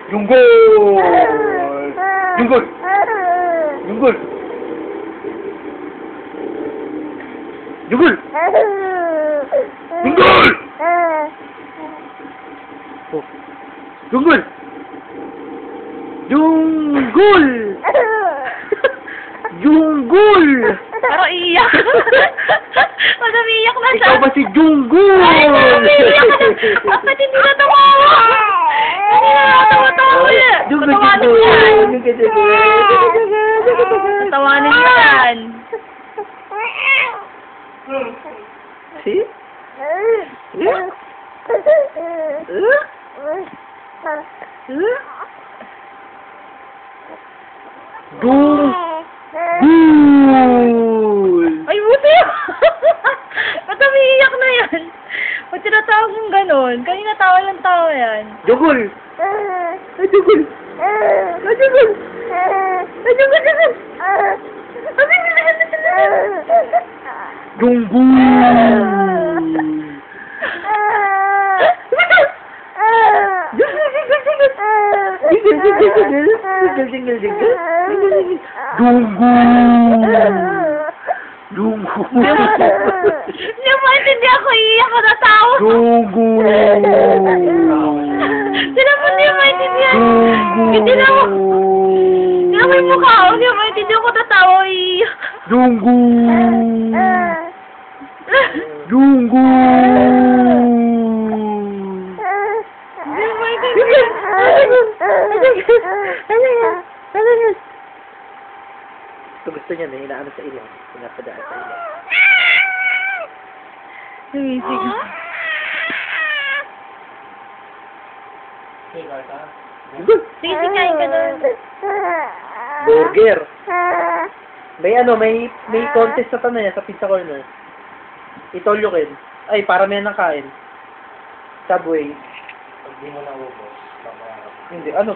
Junggol! Junggol! Junggol! Junggol! Junggol! Oh. Junggol! Junggol! Junggol! Parang iiyak. Pag umiiyak na siya. Ikaw ba si Junggol? Ay, umiiyak ka na. Bakit hindi na tumawa? Hindi na natawa-tawa yan. Patawanin mo yan. Patawanin mo yan. See? Junggol! Ay, buti yun. Ba't umiiyak na yan? Ba't tinatawag mong ganon? Kanina tawa lang tawa yan. Junggol! Ay, Junggol! Ay, Junggol! Ay, Junggol! Hindi mo maintindihan ko, iiyak ko na tao. Sila mo hindi mo maintindihan. Hindi na mo. Hindi na mo yung mukha ko. Hindi mo maintindihan ko na tao, iiyak. Hindi mo maintindihan. Gusto niya na inaano sa ilong. Pinapadaan sa ilong. Sumisig. Sige, sikain ka doon. Burger. May contest sa tanay sa pizza corner. Itolyokin. Ay, para may nakain. Subway. Pag di mo naubos, Hindi, ano?